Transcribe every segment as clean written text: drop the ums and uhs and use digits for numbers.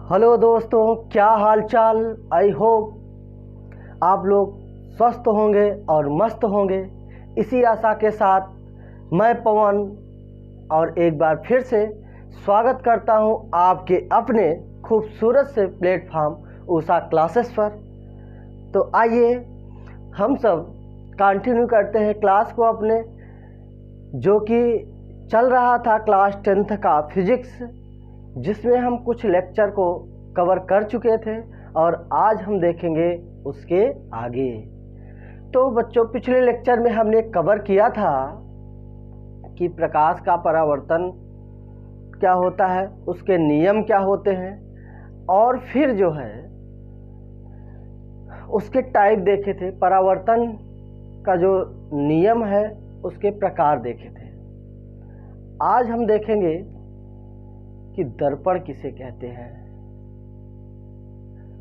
Hello दोस्तों, क्या हाल चाल। आई होप आप लोग स्वस्थ होंगे और मस्त होंगे। इसी आशा के साथ मैं पवन और एक बार फिर से स्वागत करता हूं आपके अपने खूबसूरत से प्लेटफॉर्म उषा क्लासेस पर। तो आइए हम सब कंटिन्यू करते हैं क्लास को अपने, जो कि चल रहा था क्लास 10th का फिजिक्स, जिसमें हम कुछ लेक्चर को कवर कर चुके थे और आज हम देखेंगे उसके आगे। तो बच्चों, पिछले लेक्चर में हमने कवर किया था कि प्रकाश का परावर्तन क्या होता है, उसके नियम क्या होते हैं, और फिर जो है उसके टाइप देखे थे। परावर्तन का जो नियम है उसके प्रकार देखे थे। आज हम देखेंगे कि दर्पण किसे कहते हैं।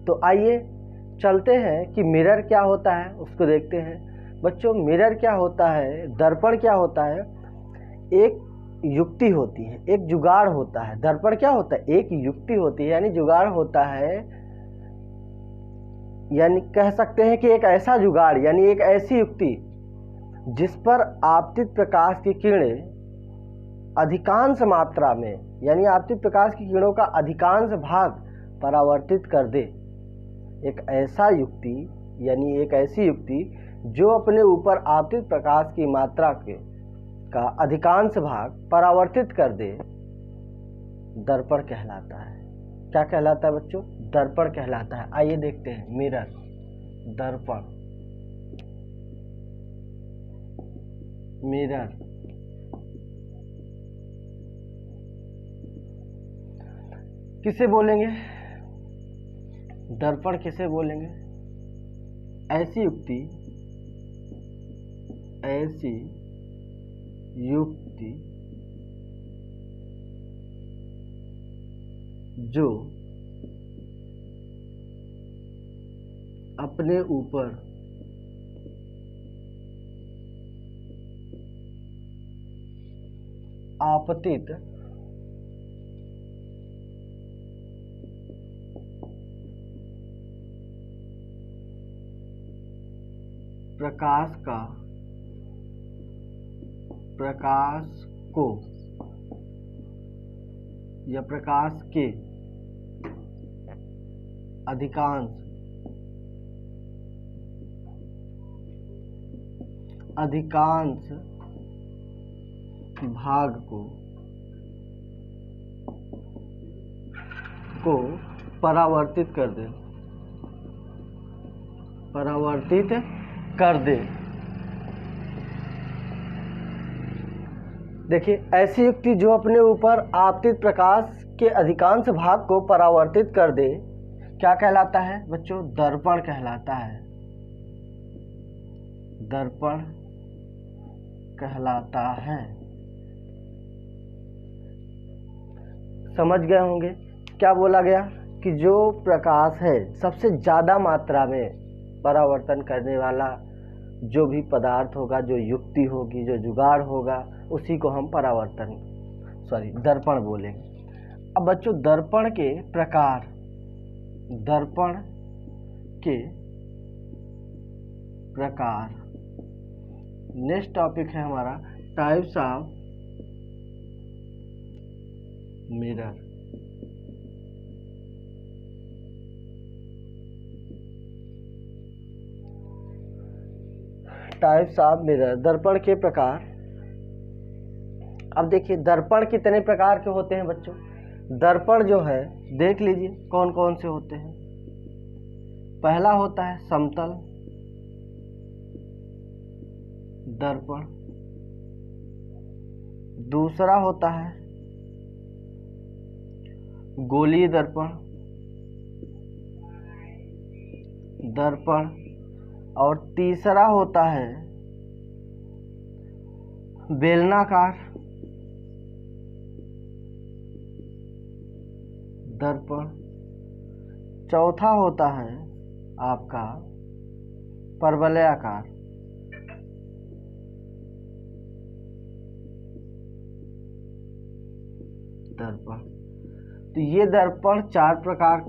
तो आइए चलते हैं कि मिरर क्या होता है उसको देखते हैं। बच्चों, मिरर क्या होता है, दर्पण क्या होता है, एक युक्ति होती है, एक जुगाड़ होता है। दर्पण क्या होता है, एक युक्ति होती है, यानी जुगाड़ होता है। यानी कह सकते हैं कि एक ऐसा जुगाड़, यानी एक ऐसी युक्ति जिस पर आपतित प्रकाश की किरणें अधिकांश मात्रा में, यानी आपतित प्रकाश की किरणों का अधिकांश भाग परावर्तित कर दे। एक ऐसा युक्ति, यानी एक ऐसी युक्ति जो अपने ऊपर आपतित प्रकाश की मात्रा का अधिकांश भाग परावर्तित कर दे, दर्पण कहलाता है। क्या कहलाता है बच्चों? दर्पण कहलाता है। आइए देखते हैं मिरर, दर्पण, मिरर। किसे बोलेंगे दर्पण, किसे बोलेंगे? ऐसी युक्ति, ऐसी युक्ति जो अपने ऊपर आपतित प्रकाश को या प्रकाश के अधिकांश भाग को परावर्तित कर दे, परावर्तित कर दे। देखिए, ऐसी युक्ति जो अपने ऊपर आपतित प्रकाश के अधिकांश भाग को परावर्तित कर दे, क्या कहलाता है बच्चों? दर्पण कहलाता है। दर्पण कहलाता है। समझ गए होंगे क्या बोला गया? कि जो प्रकाश है सबसे ज़्यादा मात्रा में परावर्तन करने वाला जो भी पदार्थ होगा, जो युक्ति होगी, जो जुगाड़ होगा, उसी को हम दर्पण बोलेंगे। अब बच्चों, दर्पण के प्रकार, दर्पण के प्रकार। नेक्स्ट टॉपिक है हमारा types of mirror. Types of mirror, दर्पण के प्रकार। अब देखिए, दर्पण कितने प्रकार के होते हैं बच्चों? दर्पण जो है, देख लीजिए कौन कौन से होते हैं। पहला होता है समतल दर्पण। दूसरा होता है गोलीय दर्पण, और तीसरा होता है बेलनाकार दर्पण। चौथा होता है आपका परवलयाकार दर्पण। तो ये दर्पण 4 प्रकार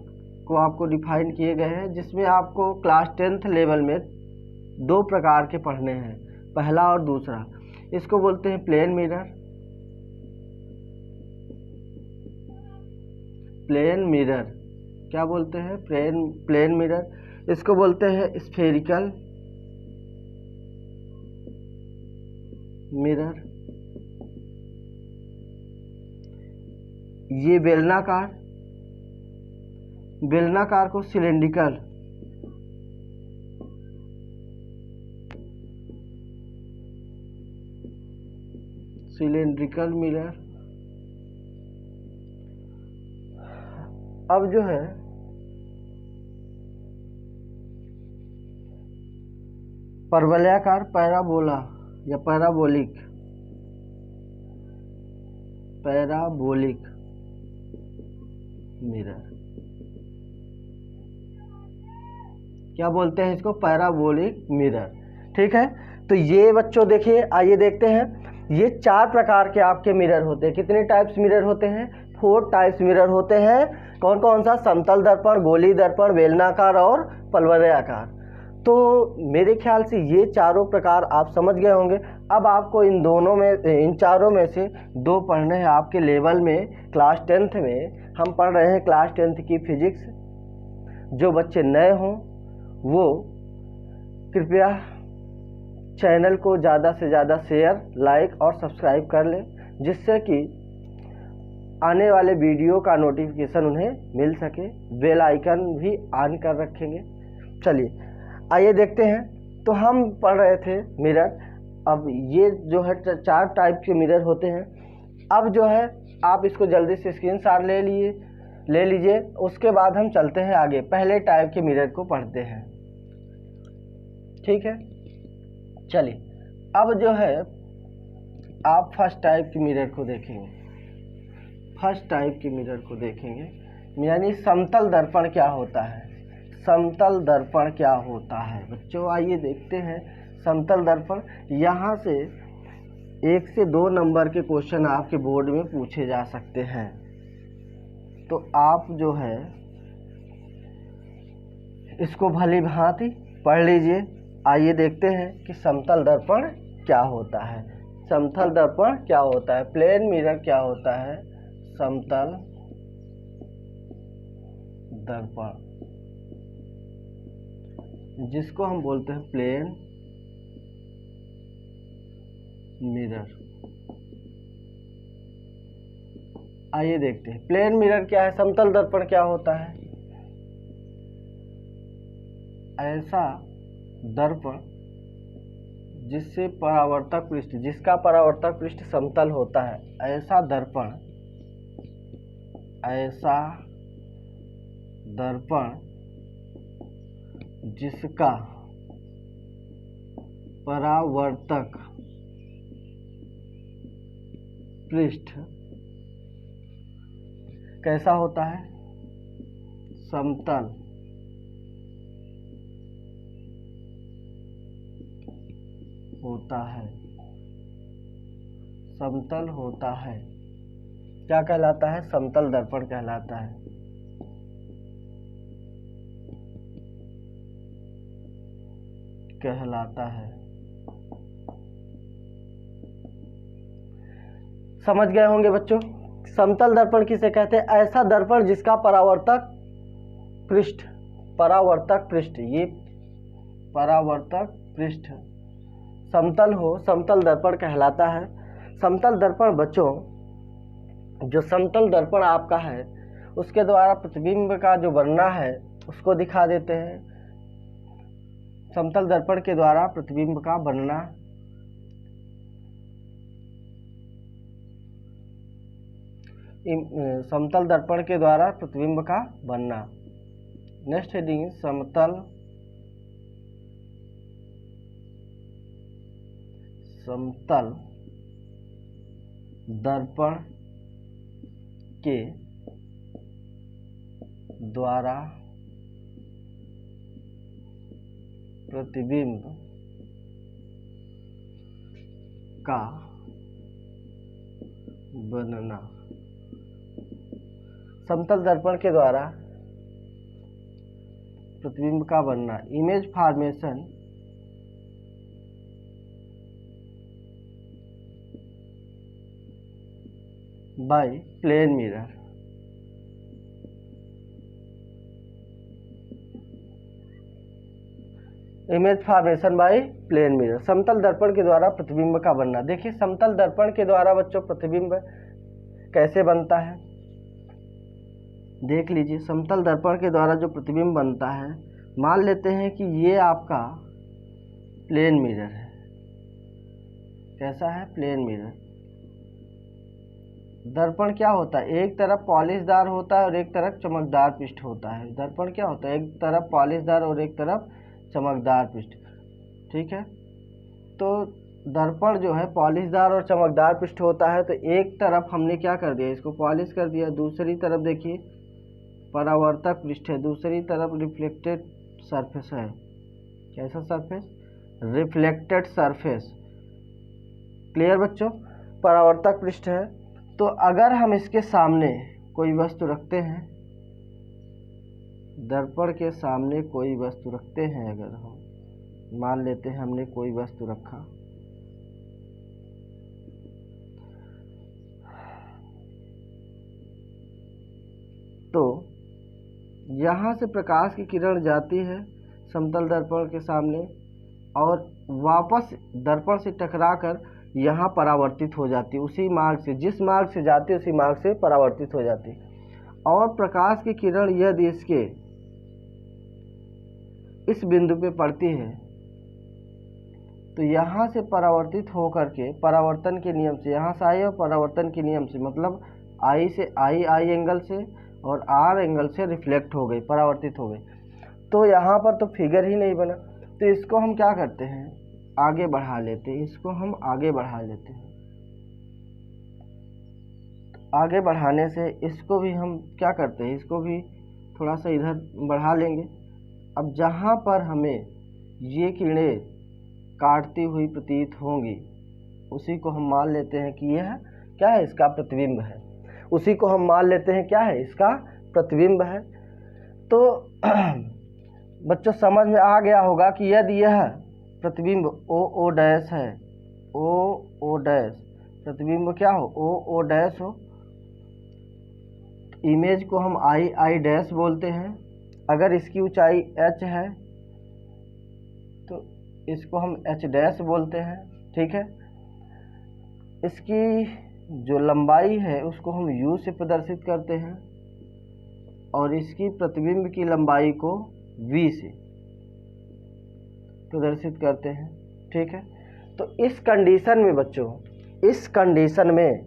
को आपको डिफाइन किए गए हैं, जिसमें आपको क्लास 10th लेवल में 2 प्रकार के पढ़ने हैं, पहला और दूसरा। इसको बोलते हैं प्लेन मिरर, प्लेन मिरर क्या बोलते हैं, प्लेन मिरर। इसको बोलते हैं स्फेरिकल मिरर। ये बेलनाकार, बेलनाकार को सिलेंड्रिकल, सिलेंड्रिकल मिरर। अब जो है परवलयाकार, पैराबोला या पैराबोलिक, पैराबोलिक मिरर क्या बोलते हैं इसको, पैराबोलिक मिरर। ठीक है, तो ये बच्चों देखिए, आइए देखते हैं। ये 4 प्रकार के आपके मिरर होते हैं। कितने टाइप्स मिरर होते हैं, 4 टाइप्स मिरर होते हैं। कौन कौन सा, समतल दर्पण, गोली दर्पण, बेलनाकार और परवलयाकार। तो मेरे ख्याल से ये चारों प्रकार आप समझ गए होंगे। अब आपको इन चारों में से 2 पढ़ने हैं आपके लेवल में। क्लास 10th में हम पढ़ रहे हैं क्लास 10th की फिजिक्स। जो बच्चे नए हों वो कृपया चैनल को ज़्यादा से ज़्यादा शेयर, लाइक और सब्सक्राइब कर लें, जिससे कि आने वाले वीडियो का नोटिफिकेशन उन्हें मिल सके। बेल आइकन भी ऑन कर रखेंगे। चलिए आइए देखते हैं। तो हम पढ़ रहे थे मिरर। अब ये जो है 4 टाइप के मिरर होते हैं। अब जो है आप इसको जल्दी से स्क्रीनशॉट ले लीजिए। उसके बाद हम चलते हैं आगे, पहले टाइप के मिरर को पढ़ते हैं। ठीक है, चलिए अब जो है आप फर्स्ट टाइप के मिरर को देखेंगे। फर्स्ट टाइप के मिरर को देखेंगे, यानी समतल दर्पण क्या होता है। समतल दर्पण क्या होता है बच्चों, आइए देखते हैं समतल दर्पण। यहाँ से 1 से 2 नंबर के क्वेश्चन आपके बोर्ड में पूछे जा सकते हैं। तो आप जो है इसको भली भांति पढ़ लीजिए। आइए देखते हैं कि समतल दर्पण क्या होता है। समतल दर्पण क्या होता है, प्लेन मिरर क्या होता है, समतल दर्पण जिसको हम बोलते हैं प्लेन मिरर। आइए देखते हैं प्लेन मिरर क्या है, समतल दर्पण क्या होता है। ऐसा दर्पण जिससे परावर्तक पृष्ठ, जिसका परावर्तक पृष्ठ समतल होता है, ऐसा दर्पण जिसका परावर्तक पृष्ठ कैसा होता है, समतल होता है, समतल होता है, क्या कहलाता है, समतल दर्पण कहलाता है। समझ गए होंगे बच्चों, समतल दर्पण किसे कहते हैं, ऐसा दर्पण जिसका परावर्तक पृष्ठ, ये परावर्तक पृष्ठ समतल हो, समतल दर्पण कहलाता है। समतल दर्पण बच्चों, जो समतल दर्पण आपका है उसके द्वारा प्रतिबिंब का जो बनना है उसको दिखा देते हैं। समतल दर्पण के द्वारा प्रतिबिंब का बनना, समतल दर्पण के द्वारा प्रतिबिंब का बनना। नेक्स्ट हेडिंग, समतल दर्पण के द्वारा प्रतिबिंब का बनना। समतल दर्पण के द्वारा प्रतिबिंब का बनना, image formation by plane mirror. Image formation by plane mirror, समतल दर्पण के द्वारा प्रतिबिंब का बनना। देखिए समतल दर्पण के द्वारा बच्चों प्रतिबिंब कैसे बनता है, देख लीजिए। समतल दर्पण के द्वारा जो प्रतिबिंब बनता है, मान लेते हैं कि ये आपका प्लेन मिरर है। कैसा है? Plane mirror. दर्पण क्या होता है? एक तरफ पॉलिशदार होता है और एक तरफ चमकदार पृष्ठ होता है। दर्पण क्या होता है? एक तरफ पॉलिशदार और एक तरफ चमकदार पृष्ठ। ठीक है, तो दर्पण जो है पॉलिशदार और चमकदार पृष्ठ होता है। तो एक तरफ हमने क्या कर दिया, इसको पॉलिश कर दिया, दूसरी तरफ देखिए परावर्तक पृष्ठ है, दूसरी तरफ रिफ्लेक्टेड सरफेस है। कैसा सरफेस? Reflected surface. क्लियर बच्चों? परावर्तक पृष्ठ है। तो अगर हम इसके सामने कोई वस्तु रखते हैं, दर्पण के सामने कोई वस्तु रखते हैं, अगर हम मान लेते हैं हमने कोई वस्तु रखा, तो यहाँ से प्रकाश की किरण जाती है समतल दर्पण के सामने और वापस दर्पण से टकराकर यहाँ परावर्तित हो जाती है। उसी मार्ग से, जिस मार्ग से जाती है उसी मार्ग से परावर्तित हो जाती है। और प्रकाश की किरण यदि इसके इस बिंदु पे पड़ती है तो यहाँ से परावर्तित होकर के परावर्तन के नियम से, यहाँ से आई और परावर्तन के नियम से, मतलब आई से आई एंगल से और आर एंगल से रिफ्लेक्ट हो गई, परावर्तित हो गई। तो यहाँ पर तो फिगर ही नहीं बना। तो इसको हम क्या करते हैं, आगे बढ़ा लेते हैं। इसको हम आगे बढ़ा लेते हैं। आगे बढ़ाने से इसको भी हम क्या करते हैं, इसको भी थोड़ा सा इधर बढ़ा लेंगे। अब जहाँ पर हमें ये किरणें काटती हुई प्रतीत होंगी, उसी को हम मान लेते हैं कि यह क्या है, इसका प्रतिबिंब है। उसी को हम मान लेते हैं क्या है, इसका प्रतिबिंब है। तो बच्चों समझ में आ गया होगा कि यदि यह प्रतिबिंब ओ डैश है, ओ डैश प्रतिबिंब क्या हो, ओ डैश हो, इमेज को हम आई डैश बोलते हैं। अगर इसकी ऊंचाई h है तो इसको हम h डैश बोलते हैं। ठीक है, इसकी जो लंबाई है उसको हम u से प्रदर्शित करते हैं और इसकी प्रतिबिंब की लंबाई को v से प्रदर्शित करते हैं। ठीक है, तो इस कंडीशन में बच्चों, इस कंडीशन में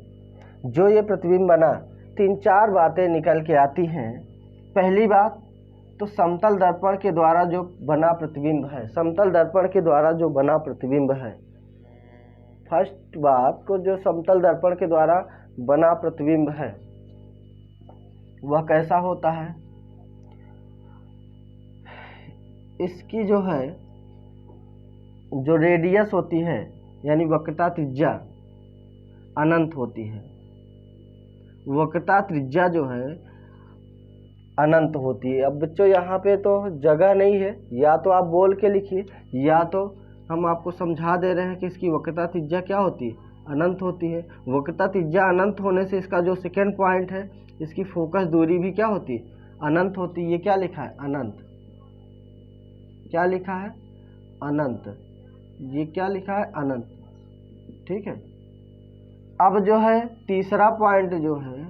जो ये प्रतिबिंब बना, 3-4 बातें निकल के आती हैं। पहली बात तो समतल दर्पण के द्वारा जो बना प्रतिबिंब है, समतल दर्पण के द्वारा जो बना प्रतिबिंब है, फर्स्ट बात को जो समतल दर्पण के द्वारा बना प्रतिबिंब है वह कैसा होता है, इसकी जो है जो रेडियस होती है यानी वक्रता त्रिज्या अनंत होती है। वक्रता त्रिज्या जो है अनंत होती है। अब बच्चों यहाँ पे तो जगह नहीं है, या तो आप बोल के लिखिए या तो हम आपको समझा दे रहे हैं कि इसकी वक्रता त्रिज्या क्या होती है, अनंत होती है। वक्रता त्रिज्या अनंत होने से इसका जो सेकेंड पॉइंट है, इसकी फोकस दूरी भी क्या होती है, अनंत होती है। ये क्या लिखा है, अनंत। क्या लिखा है, अनंत। ये क्या लिखा है, अनंत। ठीक है, अब जो है तीसरा पॉइंट जो है,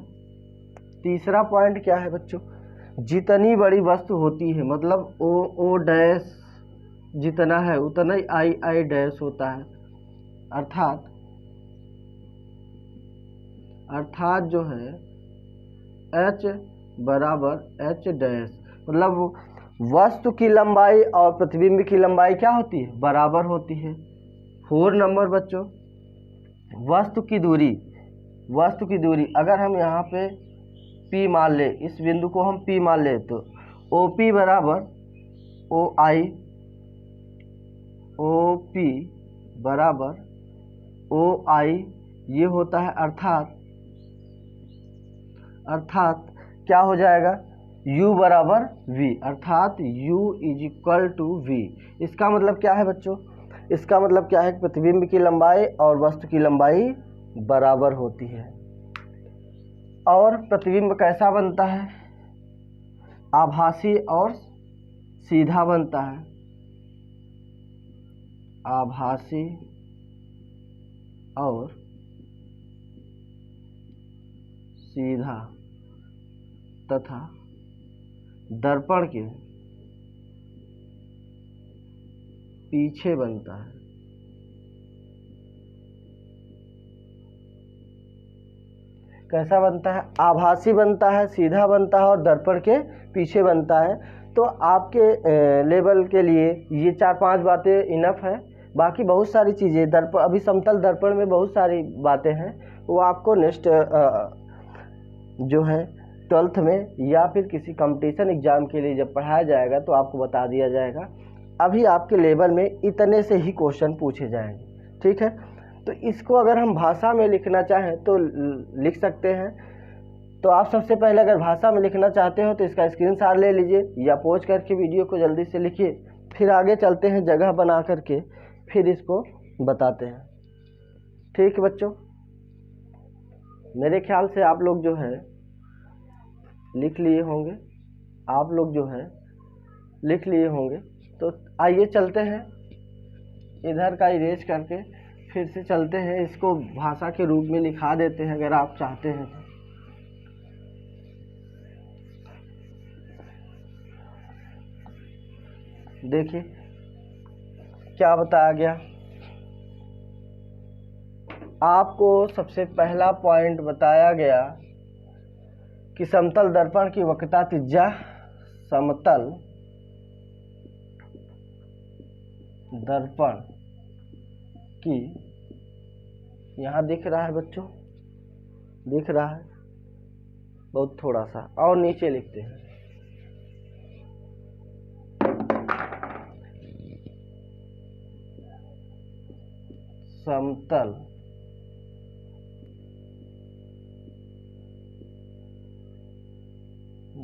तीसरा पॉइंट क्या है बच्चों, जितनी बड़ी वस्तु होती है, मतलब ओ डैश जितना है उतना ही आई डैश होता है। अर्थात जो है h बराबर h डैश, मतलब वस्तु की लंबाई और प्रतिबिंब की लंबाई क्या होती है, बराबर होती है। 4 नंबर बच्चों, वस्तु की दूरी अगर हम यहाँ पे P मान ले, इस बिंदु को हम P मान ले, तो OP बराबर OP बराबर OI ये होता है। अर्थात क्या हो जाएगा, u बराबर v, अर्थात u is equal to v। इसका मतलब क्या है बच्चों, इसका मतलब क्या है कि प्रतिबिंब की लंबाई और वस्तु की लंबाई बराबर होती है। और प्रतिबिंब कैसा बनता है, आभासी और सीधा बनता है, आभासी और सीधा, तथा दर्पण के पीछे बनता है। कैसा बनता है, आभासी बनता है, सीधा बनता है और दर्पण के पीछे बनता है। तो आपके लेवल के लिए ये 4-5 बातें इनफ है। बाकी बहुत सारी चीज़ें दर्पण, अभी समतल दर्पण में बहुत सारी बातें हैं, वो आपको नेक्स्ट जो है 12th में या फिर किसी कंपटीशन एग्जाम के लिए जब पढ़ाया जाएगा तो आपको बता दिया जाएगा। अभी आपके लेवल में इतने से ही क्वेश्चन पूछे जाएंगे, ठीक है। तो इसको अगर हम भाषा में लिखना चाहें तो लिख सकते हैं। तो आप सबसे पहले अगर भाषा में लिखना चाहते हो तो इसका स्क्रीनशॉट ले लीजिए या पॉज करके वीडियो को जल्दी से लिखिए, फिर आगे चलते हैं जगह बना करके, फिर इसको बताते हैं। ठीक है बच्चों, मेरे ख्याल से आप लोग जो है लिख लिए होंगे, आप लोग जो है लिख लिए होंगे। तो आइए चलते हैं, इधर का इरेज करके फिर से चलते हैं, इसको भाषा के रूप में लिखा देते हैं अगर आप चाहते हैं तो। देखिए क्या बताया गया, आपको सबसे पहला पॉइंट बताया गया कि समतल दर्पण की वक्रता त्रिज्या, समतल दर्पण की, यहाँ दिख रहा है बच्चों, दिख रहा है बहुत थोड़ा सा, और नीचे लिखते हैं समतल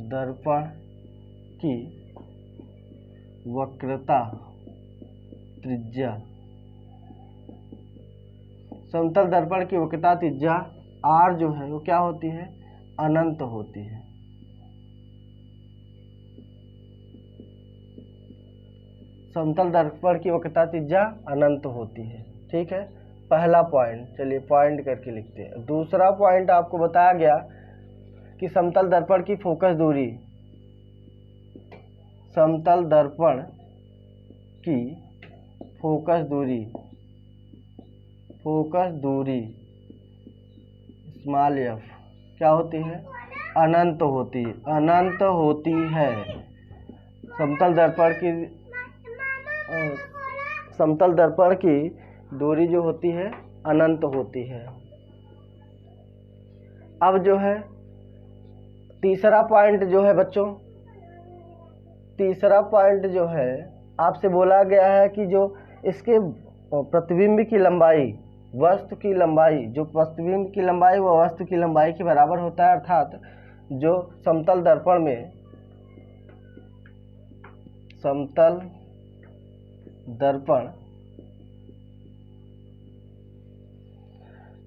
दर्पण की वक्रता त्रिज्या, समतल दर्पण की वक्रता त्रिज्या r जो है वो क्या होती है, अनंत होती है। समतल दर्पण की वक्रता त्रिज्या अनंत होती है, ठीक है। पहला पॉइंट, चलिए पॉइंट करके लिखते हैं। दूसरा पॉइंट आपको बताया गया कि समतल दर्पण की फोकस दूरी, समतल दर्पण की फोकस दूरी, फोकस दूरी स्मॉल f क्या होती है, अनंत होती है, अनंत होती है। समतल दर्पण की समतल दर्पण की दूरी जो होती है अनंत होती है। अब जो है तीसरा पॉइंट जो है बच्चों, तीसरा पॉइंट जो है आपसे बोला गया है कि जो इसके प्रतिबिंब की लंबाई, वस्तु की लंबाई, जो प्रतिबिंब की लंबाई वो वस्तु की लंबाई के बराबर होता है। अर्थात जो समतल दर्पण में, समतल दर्पण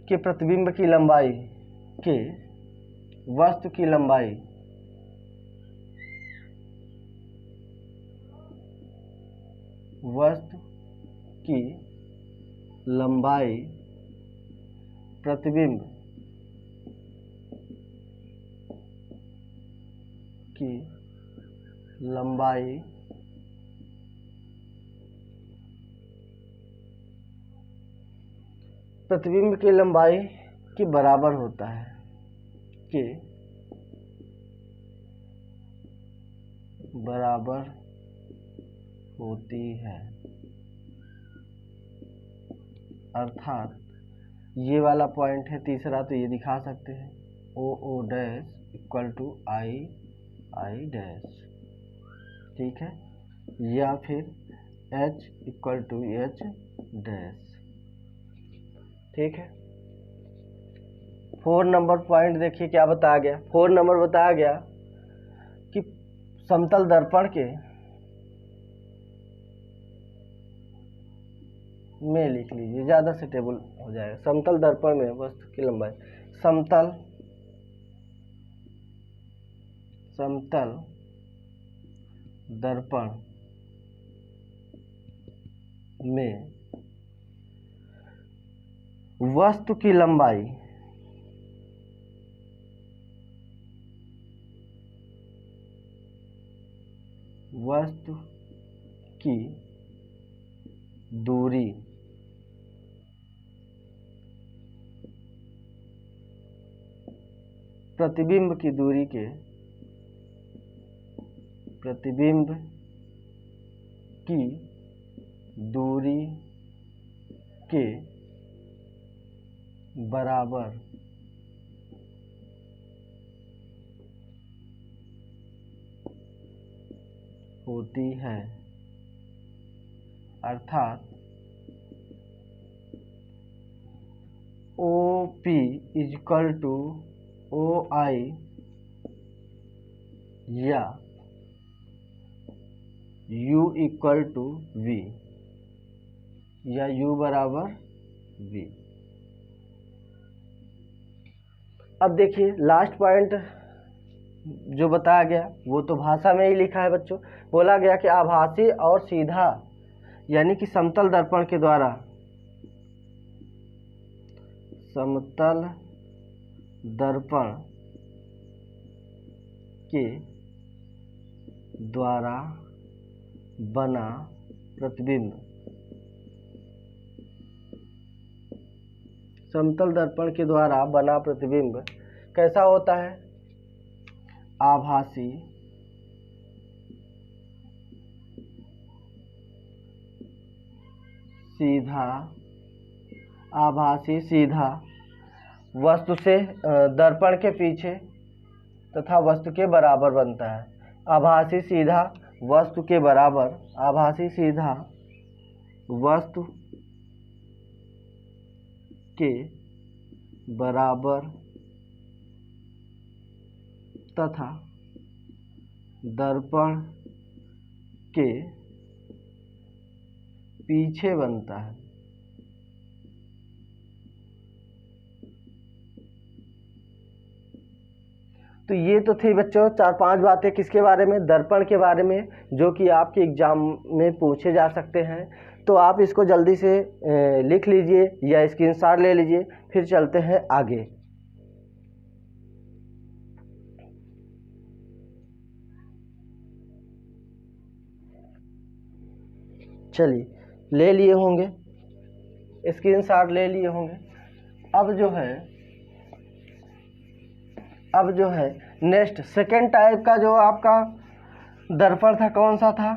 के प्रतिबिंब की लंबाई के वस्तु की लंबाई वस्तु की लंबाई प्रतिबिंब की लंबाई प्रतिबिंब की लंबाई के बराबर होता है, के बराबर होती है। अर्थात ये वाला पॉइंट है तीसरा, तो ये दिखा सकते हैं O O dash equal to I I dash, ठीक है, या फिर H equal to H dash, ठीक है। 4 नंबर पॉइंट देखिए क्या बताया गया। 4 नंबर बताया गया कि समतल दर्पण के में लिख लीजिए, ज़्यादा सुटेबल हो जाएगा। समतल दर्पण में वस्तु की लंबाई, समतल दर्पण में वस्तु की लंबाई वस्तु की दूरी प्रतिबिंब की दूरी के प्रतिबिंब की दूरी के बराबर होती है, अर्थात OP इक्वल टू OI या U इक्वल टू V या U बराबर V। अब देखिए लास्ट पॉइंट जो बताया गया वो तो भाषा में ही लिखा है बच्चों। बोला गया कि आभासी और सीधा यानी कि समतल दर्पण के द्वारा समतल दर्पण के द्वारा बना प्रतिबिंब, समतल दर्पण के द्वारा बना प्रतिबिंब कैसा होता है? आभासी सीधा वस्तु से दर्पण के पीछे तथा वस्तु के बराबर बनता है। आभासी सीधा वस्तु के बराबर, आभासी सीधा वस्तु के बराबर तथा दर्पण के पीछे बनता है। तो ये तो थी बच्चों 4-5 बातें किसके बारे में? दर्पण के बारे में, जो कि आपके एग्जाम में पूछे जा सकते हैं। तो आप इसको जल्दी से लिख लीजिए या स्क्रीनशॉट ले लीजिए, फिर चलते हैं आगे। चलिए ले लिए होंगे, स्क्रीनशॉट ले लिए होंगे। अब जो है नेक्स्ट सेकेंड टाइप का जो आपका दर्पण था कौन सा था?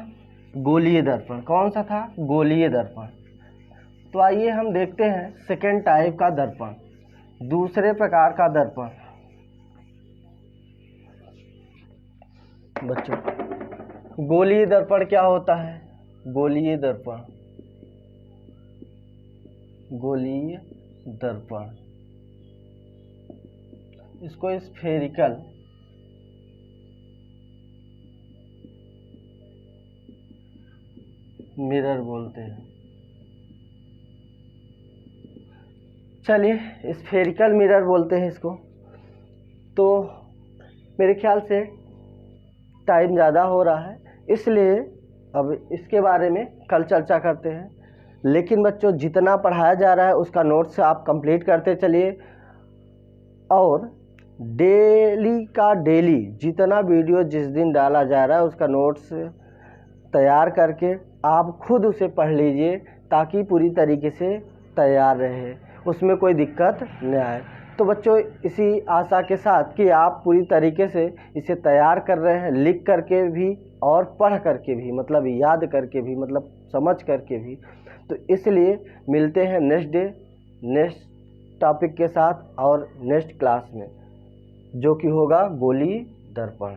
गोलीय दर्पण। कौन सा था? गोलीय दर्पण। तो आइए हम देखते हैं सेकेंड टाइप का दर्पण, दूसरे प्रकार का दर्पण। बच्चों गोलीय दर्पण क्या होता है? गोलीय दर्पण इसको स्फेरिकल मिरर बोलते हैं। चलिए स्फेरिकल मिरर बोलते हैं इसको। तो मेरे ख्याल से टाइम ज़्यादा हो रहा है, इसलिए अब इसके बारे में कल चर्चा करते हैं। लेकिन बच्चों जितना पढ़ाया जा रहा है उसका नोट्स आप कंप्लीट करते चलिए, और डेली का डेली जितना वीडियो जिस दिन डाला जा रहा है उसका नोट्स तैयार करके आप खुद उसे पढ़ लीजिए, ताकि पूरी तरीके से तैयार रहे, उसमें कोई दिक्कत न आए। तो बच्चों इसी आशा के साथ कि आप पूरी तरीके से इसे तैयार कर रहे हैं, लिख करके भी और पढ़ करके भी, मतलब याद करके भी, मतलब समझ करके भी। तो इसलिए मिलते हैं नेक्स्ट डे नेक्स्ट टॉपिक के साथ और नेक्स्ट क्लास में, जो कि होगा गोलीय दर्पण।